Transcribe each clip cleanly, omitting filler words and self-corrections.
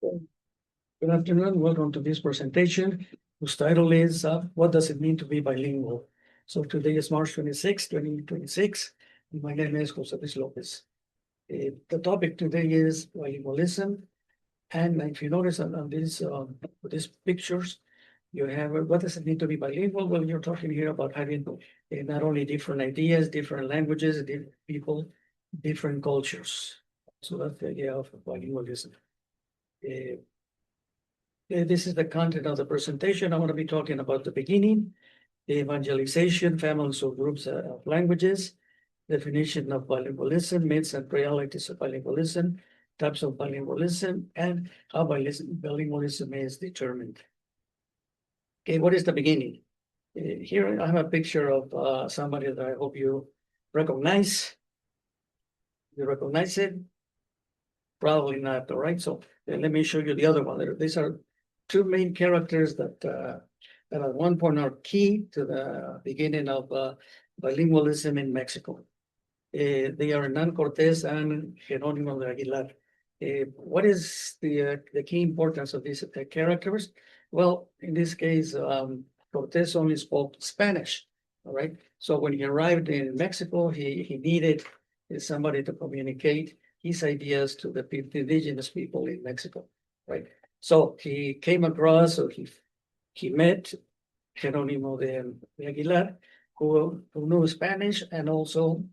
Good afternoon. Welcome to this presentation, whose title is What Does It Mean to Be Bilingual? So today is March 26, 2026. And my name is Jose Luis Lopez. The topic today is bilingualism. And if you notice on these pictures, you have what does it mean to be bilingual? Well, you're talking here about having not only different ideas, different languages, different people, different cultures. So that's the idea of bilingualism. This is the content of the presentation. I'm going to be talking about the beginning, the evangelization, families or groups of languages, definition of bilingualism, myths and realities of bilingualism, types of bilingualism, and how bilingualism is determined. Okay, what is the beginning? Here I have a picture of somebody that I hope you recognize. You recognize it? Probably not, all right? So let me show you the other one. These are two main characters that at one point are key to the beginning of bilingualism in Mexico. They are Hernán Cortés and Jerónimo de Aguilar. What is the key importance of these characters? Well, in this case, Cortés only spoke Spanish, all right? So when he arrived in Mexico, he needed somebody to communicate his ideas to the indigenous people in Mexico, right? So he came across, or he met Jerónimo de Aguilar, who knew Spanish and also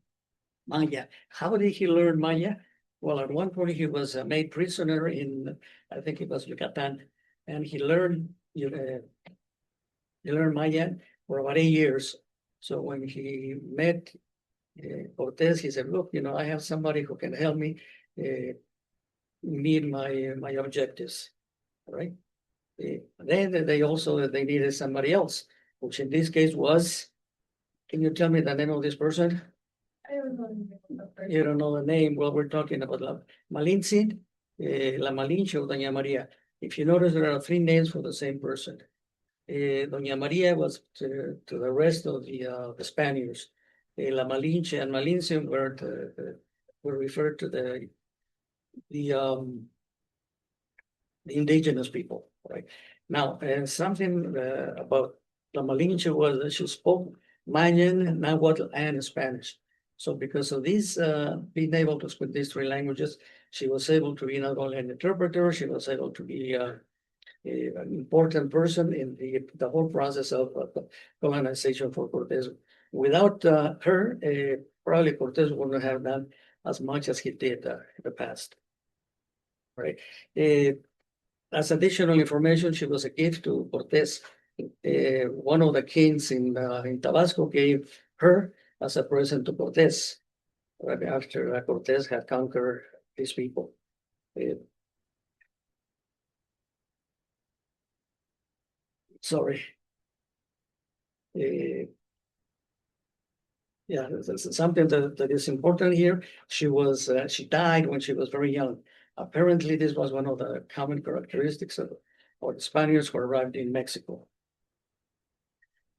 Maya. How did he learn Maya? Well, at one point he was made prisoner in, I think it was Yucatan, and he learned Maya for about 8 years. So when he met Cortés, he said, look, I have somebody who can help me meet my objectives, all right? Then they needed somebody else, which in this case was, can you tell me the name of this person? I don't know the name of the person. You don't know the name. Well, we're talking about La Malinche, La Malinche or Doña Maria. If you notice, there are 3 names for the same person. Doña Maria was to the rest of the Spaniards. La Malinche and Malinche were referred to the indigenous people, right? Now, something about La Malinche was that she spoke Mayan, Nahuatl, and Spanish. So because of this, being able to speak these 3 languages, she was able to be not only an interpreter, she was able to be an important person in the whole process of colonization for Cortés. Without her, probably Cortés wouldn't have done as much as he did in the past, right? As additional information, she was a gift to Cortés. One of the kings in Tabasco gave her as a present to Cortés, right after Cortés had conquered these people. Sorry. Yeah, that's something that is important here. She died when she was very young. Apparently, this was one of the common characteristics of the Spaniards who arrived in Mexico.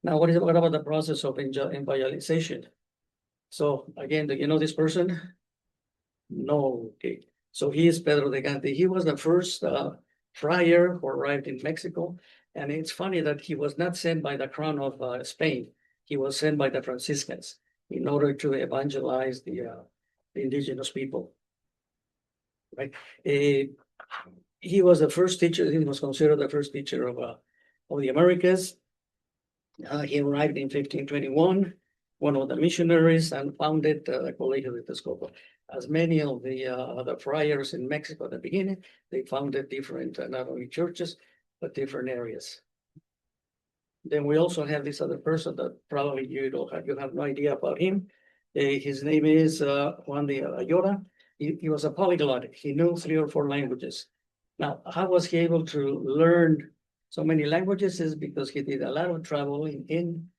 Now, what about the process of evangelization? So again, do you know this person? No, okay. So he is Pedro de Gante. He was the first friar who arrived in Mexico. And it's funny that he was not sent by the crown of Spain. He was sent by the Franciscans in order to evangelize the indigenous people, right? He was the first teacher. He was considered the first teacher of the Americas. He arrived in 1521, one of the missionaries, and founded the Colegio de Texcoco. As many of the friars in Mexico at the beginning, they founded different, not only churches, but different areas. Then we also have this other person that probably you have no idea about him. His name is Juan de Ayora. He was a polyglot. He knew 3 or 4 languages. Now, how was he able to learn so many languages? Is because he did a lot of travel in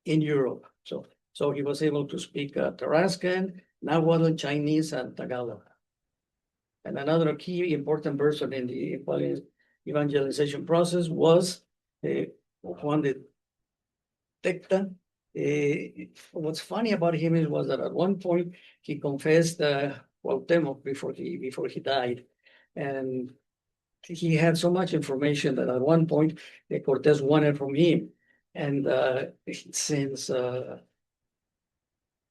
Europe. So he was able to speak Tarascan, Nahuatl, Chinese, and Tagalog. And another key important person in the evangelization process was Juan de Tecta. What's funny about him was that at one point he confessed Cuauhtemoc before he died, and he had so much information that at one point Cortez wanted from him. And since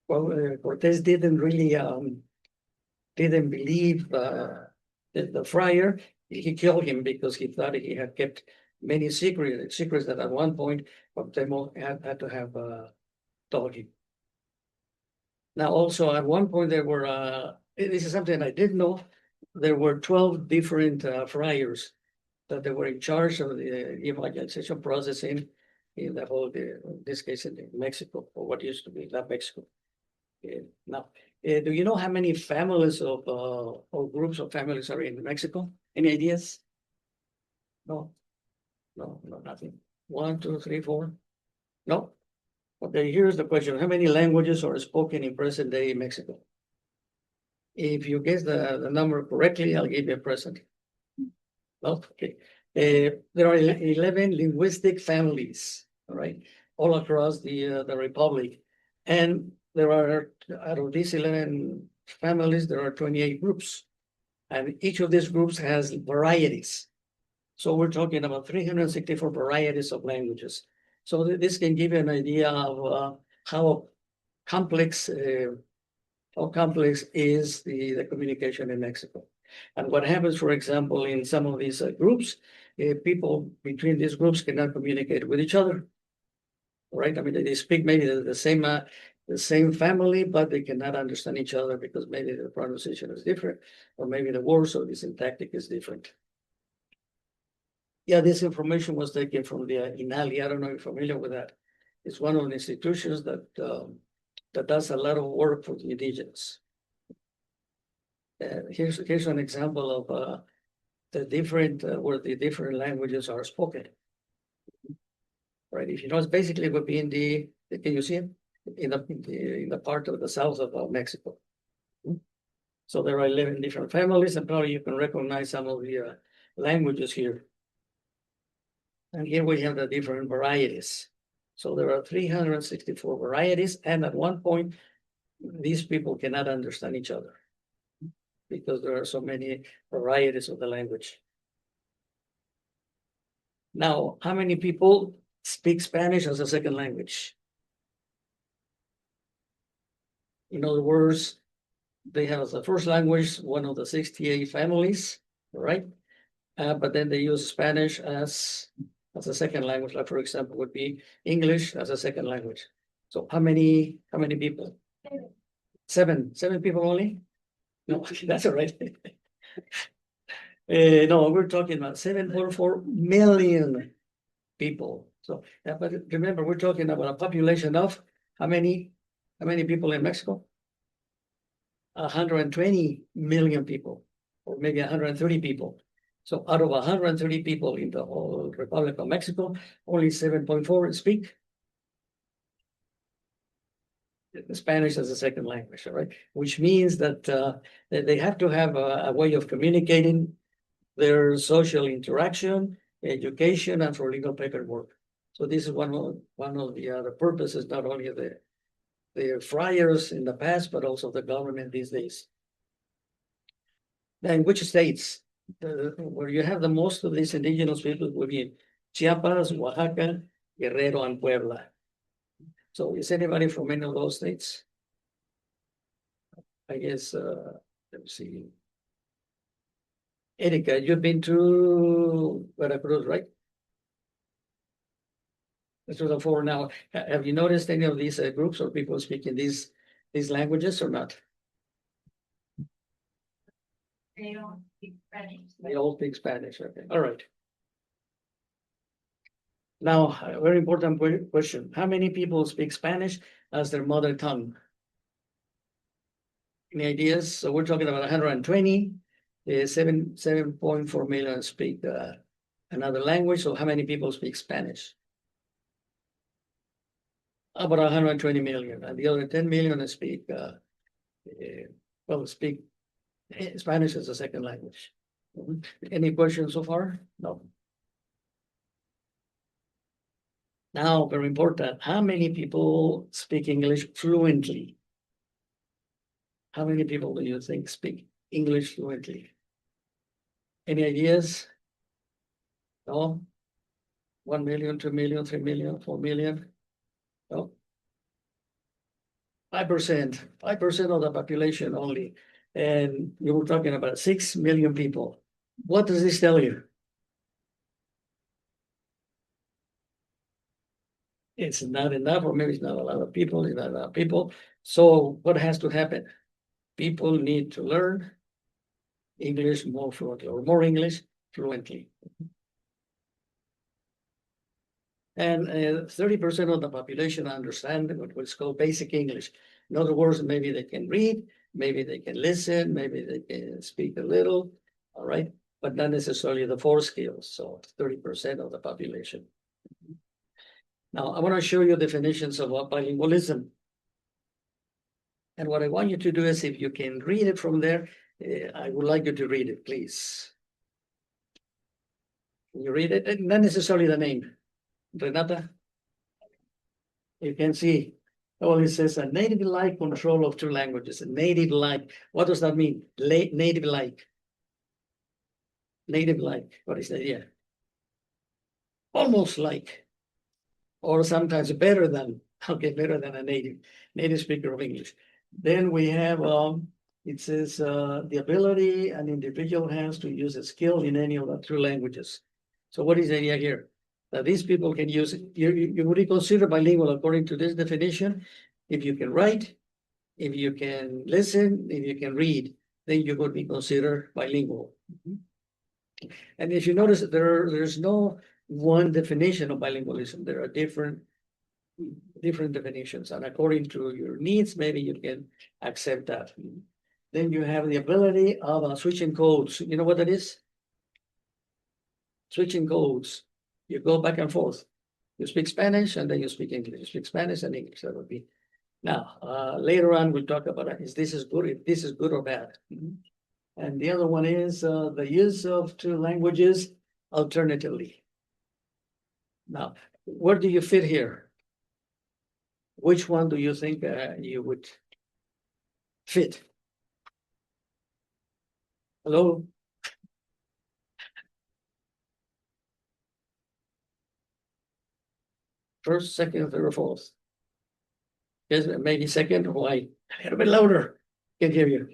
Cortez didn't really didn't believe the friar, he killed him because he thought he had kept many secrets that at one point Cuauhtemoc had to have told him. Now, also at one point there were this is something I didn't know. There were 12 different friars that they were in charge of the evangelization process in the whole, in this case, in Mexico, or what used to be not Mexico. Now, do you know how many families of or groups of families are in Mexico? Any ideas? No, nothing. 1, 2, 3, 4. No. Okay, here's the question: how many languages are spoken in present day Mexico? If you guess the number correctly, I'll give you a present. No, okay. There are 11 linguistic families, all right, all across the republic, and there are, out of these 11 families, there are 28 groups, and each of these groups has varieties. So we're talking about 364 varieties of languages. So this can give you an idea of how complex is the communication in Mexico. And what happens, for example, in some of these groups, people between these groups cannot communicate with each other, right? I mean, they speak maybe the same family, but they cannot understand each other because maybe the pronunciation is different, or maybe the words or the syntactic is different. Yeah, this information was taken from the INALI. I don't know if you're familiar with that. It's one of the institutions that does a lot of work for the indigenous. Here's an example of the different where the different languages are spoken. Right, if you know, it's basically would be in the. Can you see it in the part of the south of Mexico? So there are 11 different families, and probably you can recognize some of the languages here. And here we have the different varieties. So there are 364 varieties, and at one point, these people cannot understand each other because there are so many varieties of the language. Now, how many people speak Spanish as a second language? In other words, they have as a first language one of the 68 families, right? But then they use Spanish as a second language. Like, for example, would be English as a second language. So how many people? 7 people only? No, that's all right. No, we're talking about 7.4 million people. So, but remember, we're talking about a population of how many people in Mexico? 120 million people, or maybe 130 people. So out of 130 people in the whole Republic of Mexico, only 7.4 speak Spanish as a second language, all right? Which means that they have to have a way of communicating their social interaction, education, and for legal paperwork. So this is one of the purposes, not only of the friars in the past, but also the government these days. Now, in which states where you have the most of these indigenous people will be Chiapas, Oaxaca, Guerrero, and Puebla. So is anybody from any of those states? I guess, let me see. Erika, you've been to Veracruz, right? This was a 4 now. Have you noticed any of these groups or people speaking these languages or not? They don't speak Spanish. They all speak Spanish. Okay, all right. Now, a very important question. How many people speak Spanish as their mother tongue? Any ideas? So we're talking about 120. 7.4 million speak another language. So how many people speak Spanish? About 120 million. And the other 10 million speak, speak Spanish as a second language. Any questions so far? No. Now, very important. How many people speak English fluently? How many people do you think speak English fluently? Any ideas? No? 1 million, 2 million, 3 million, 4 million? No? 5%, 5% of the population only. And you were talking about 6 million people. What does this tell you? It's not enough, or maybe it's not a lot of people, it's not enough people. So what has to happen? People need to learn English more fluently, or more English fluently. And 30% of the population understand what's called basic English. In other words, maybe they can read, maybe they can listen, maybe they can speak a little, all right, but not necessarily the 4 skills. So 30% of the population. Now, I want to show you definitions of bilingualism. And what I want you to do is, if you can read it from there, I would like you to read it, please. Can you read it? Not necessarily the name. Renata? You can see, well, it says a native-like control of 2 languages. A native-like. What does that mean? Native-like. Native-like. What is that? Yeah. Almost like. Or sometimes better than. Okay, better than a native speaker of English. Then we have, it says the ability an individual has to use a skill in any of the 2 languages. So what is the idea here? That these people can use it. You would be considered bilingual according to this definition if you can write, if you can listen, if you can read, then you would be considered bilingual. And if you notice, there's no one definition of bilingualism. There are different definitions, and according to your needs, maybe you can accept that. Then you have the ability of switching codes. You know what that is? Switching codes. You go back and forth. You speak Spanish and then you speak English. You speak Spanish and English. That would be. Now, later on, we'll talk about if this is good or bad. And the other one is the use of 2 languages alternatively. Now, where do you fit here? Which one do you think you would fit? Hello? First, second, third, or fourth? Yes, maybe second. Why? A little bit louder. Can't hear you.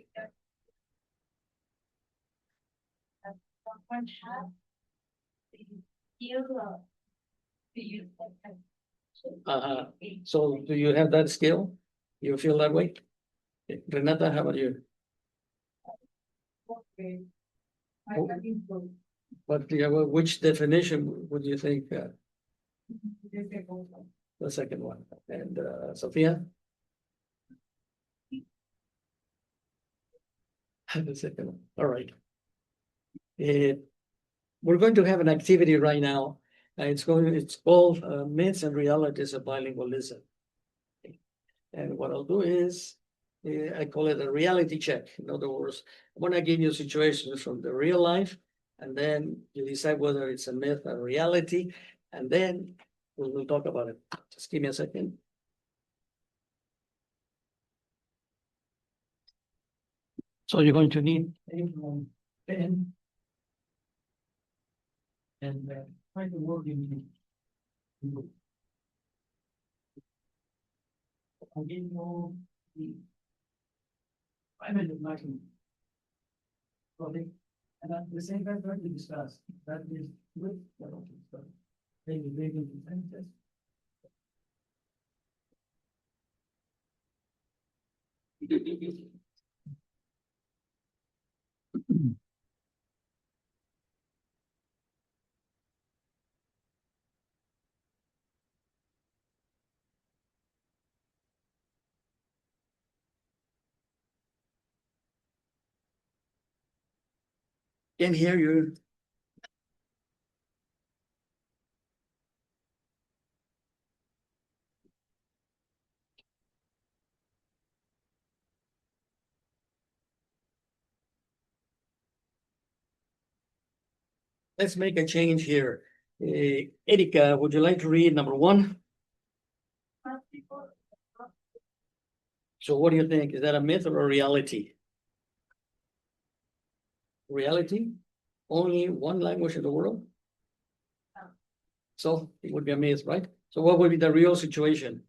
Someone has the skill of to use that. So do you have that skill? You feel that way? Okay. Renata, how about you? Okay. Oh. But which definition would you think? The second one. And Sophia? The second one. All right. We're going to have an activity right now. It's called Myths and Realities of Bilingualism. And what I'll do is, I call it a reality check. In other words, I want to give you situations from the real life, and then you decide whether it's a myth or reality, and then we'll talk about it. Just give me a second. So you're going to need a pen and find the word you need. I'll give you the 5-minute maximum. Okay, and at the same time, we discuss that is with the stuff. Maybe big sentences. Can hear you. Let's make a change here. Erika, would you like to read number 1? So what do you think? Is that a myth or a reality? Reality? Only 1 language in the world? So it would be a myth, right? So what would be the real situation?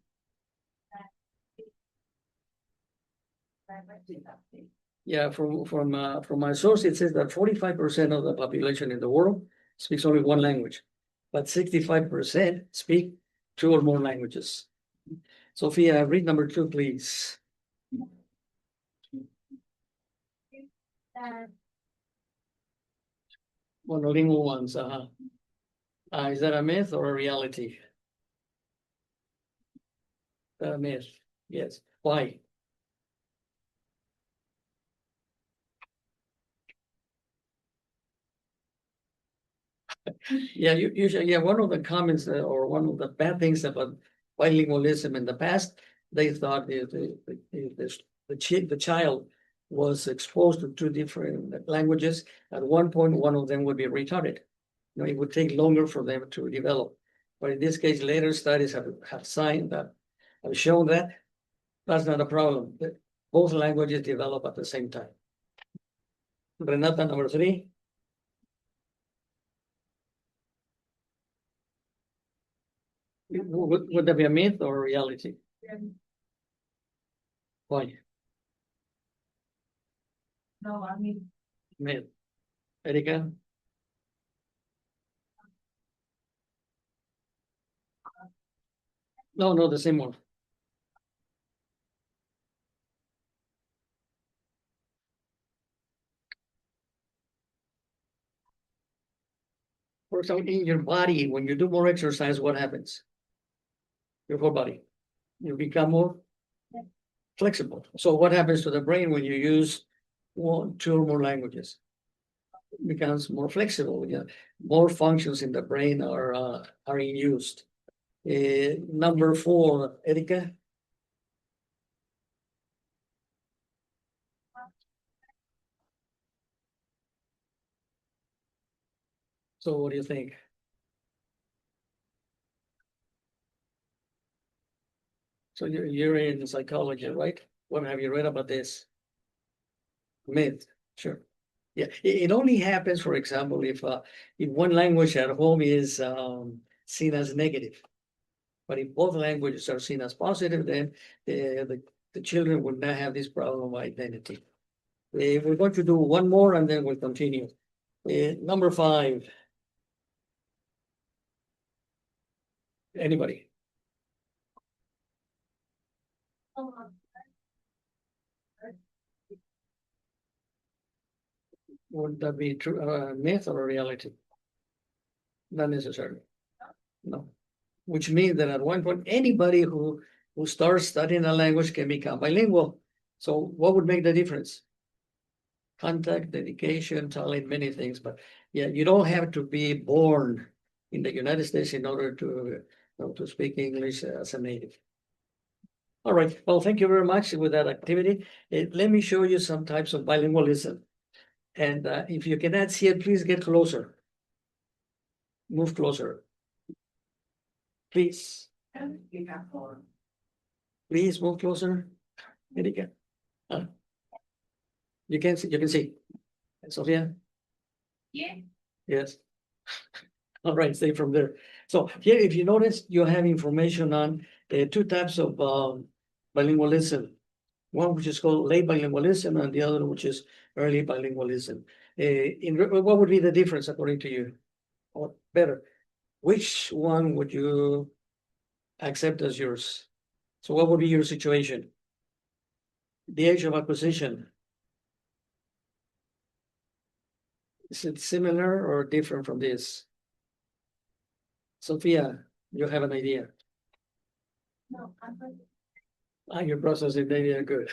Yeah, from my source, it says that 45% of the population in the world speaks only one language, but 65% speak two or more languages. Sophia, read number 2, please. Monolingual ones, is that a myth or a reality? A myth, yes. Why? Yeah, usually, yeah, one of the comments or one of the bad things about bilingualism in the past, they thought the child was exposed to two different languages. At one point, one of them would be retarded. You know, it would take longer for them to develop. But in this case, later studies have shown that that's not a problem. That both languages develop at the same time. Renata, number 3. Would that be a myth or a reality? Why? No, I mean, Myth. Erika? No, the same one. For example, in your body, when you do more exercise, what happens? Your whole body. You become more flexible. So what happens to the brain when you use one, two or more languages? It becomes more flexible. Yeah. More functions in the brain are in use. Number 4, Erika. So what do you think? So you're in psychology, right? What have you read about this? Myth, sure. Yeah, it only happens, for example, if one language at home is seen as negative. But if both languages are seen as positive, then the children would not have this problem of identity. We're going to do one more and then we'll continue. Number 5. Anybody? Would that be true, myth or a reality? Not necessarily. No. Which means that at one point, anybody who starts studying a language can become bilingual. So what would make the difference? Contact, dedication, talent, many things. But yeah, you don't have to be born in the United States in order to speak English as a native. All right. Well, thank you very much with that activity. Let me show you some types of bilingualism. And if you cannot see it, please get closer. Move closer. Please. Please move closer. Erika. You can see. You can see. Sophia. yeah, Yes. All right. Stay from there. So here, if you notice, you have information on two types of bilingualism. One which is called late bilingualism, and the other which is early bilingualism. What would be the difference according to you? Or better, which one would you accept as yours? So what would be your situation? The age of acquisition. Is it similar or different from this? Sophia, you have an idea. no, I'm Your process is maybe good.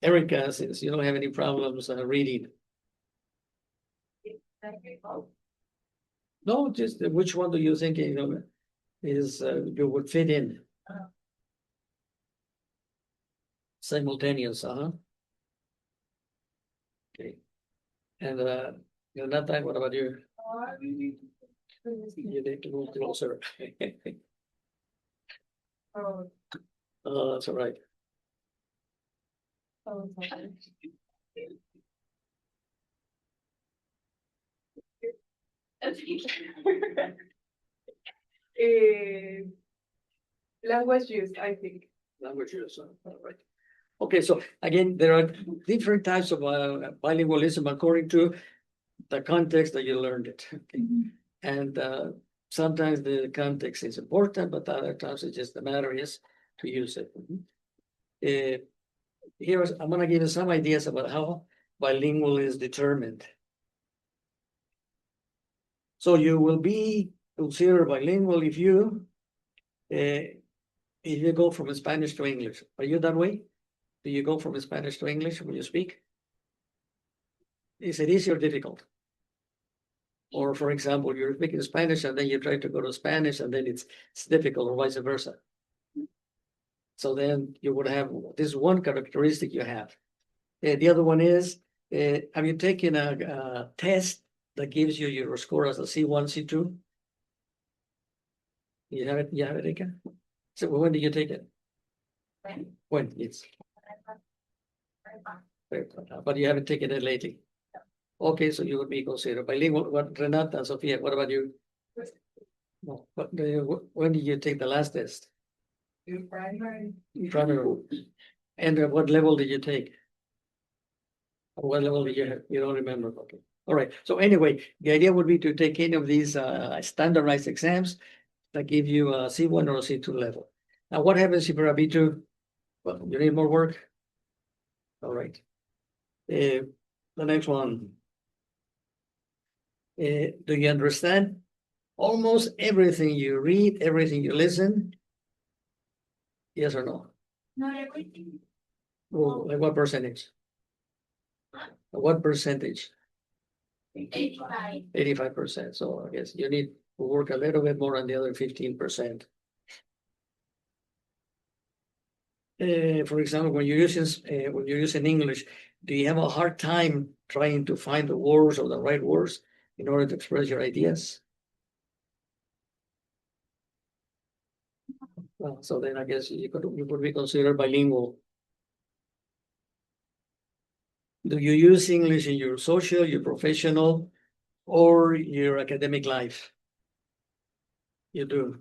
Erica, since you don't have any problems reading. No, just which one do you think is you would fit in? Simultaneous, Okay. And you're not that, what about you? You need to move closer. That's all right. Language use, I think. Languages, all right. Okay, so again, there are different types of bilingualism according to the context that you learned it. Okay? And sometimes the context is important, but other times it's just the matter is to use it. Here's, I'm gonna give you some ideas about how bilingual is determined. So you will be considered bilingual if you go from Spanish to English. Are you that way? Do you go from Spanish to English when you speak? Is it easy or difficult? Or for example, you're speaking Spanish and then you try to go to Spanish and then it's difficult, or vice versa. So then you would have this one characteristic you have. The other one is, have you taken a test that gives you your score as a C1, C2? You have it, Erika? So when did you take it? When? Yes. But you haven't taken it lately. Okay, so you would be considered bilingual. What, Renata, Sofia, what about you? No, but when did you take the last test? In primary. Primary. And at what level did you take? What level did you have? You don't remember, okay. All right, so anyway, the idea would be to take any of these standardized exams that give you a C1 or a C2 level. Now, what happens if you're a B2? Well, you need more work. All right. The next one. Do you understand almost everything you read, everything you listen? Yes or no? Not everything. Well, like what percentage? What percentage? 85. 85%. So I guess you need to work a little bit more on the other 15%. For example, when you're using English, do you have a hard time trying to find the words or the right words in order to express your ideas? Well, so then I guess you could be considered bilingual. Do you use English in your social, your professional, or your academic life? You do.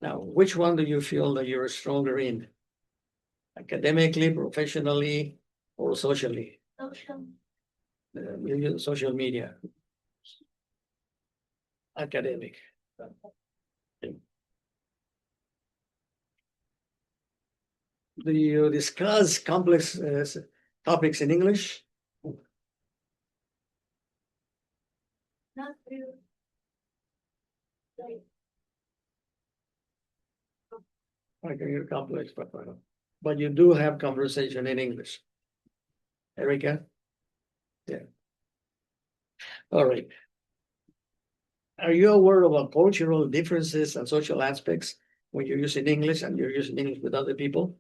Now, which one do you feel that you're stronger in? Academically, professionally, or socially? Social. You use social media. Academic. Do you discuss complex topics in English? Not really. I can hear complex, but you do have conversation in English. Erika? Yeah. All right. Are you aware of cultural differences and social aspects when you're using English and you're using English with other people?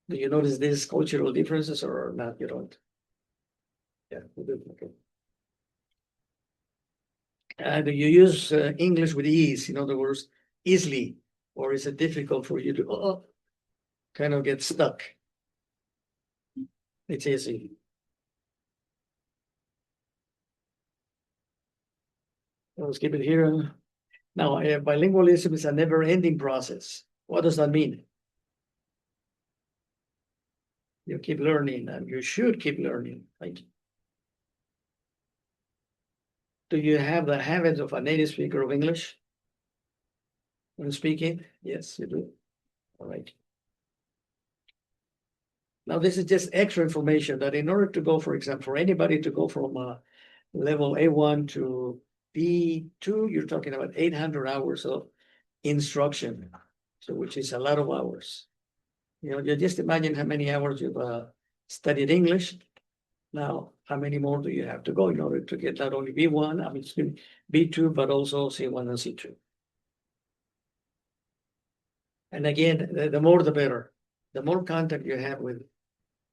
Do you notice these cultural differences or not? You don't? Yeah, you do. Okay. Do you use English with ease? In other words, easily, or is it difficult for you to kind of get stuck? It's easy. Let's keep it here. Now, bilingualism is a never-ending process. What does that mean? You keep learning, and you should keep learning, right? Do you have the habit of a native speaker of English when speaking? Yes, you do. All right. Now, this is just extra information that in order to go, for example, for anybody to go from level A1 to B2, you're talking about 800 hours of instruction, so which is a lot of hours. You know, you just imagine how many hours you've studied English. Now, how many more do you have to go in order to get not only B1, I mean, B2, but also C1 and C2? And again, the more the better. The more contact you have with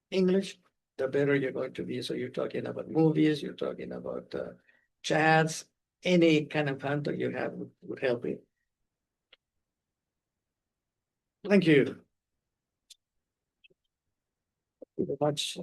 English, the better you're going to be. So you're talking about movies, you're talking about chats, any kind of contact you have would help you. Thank you. Thank you very much.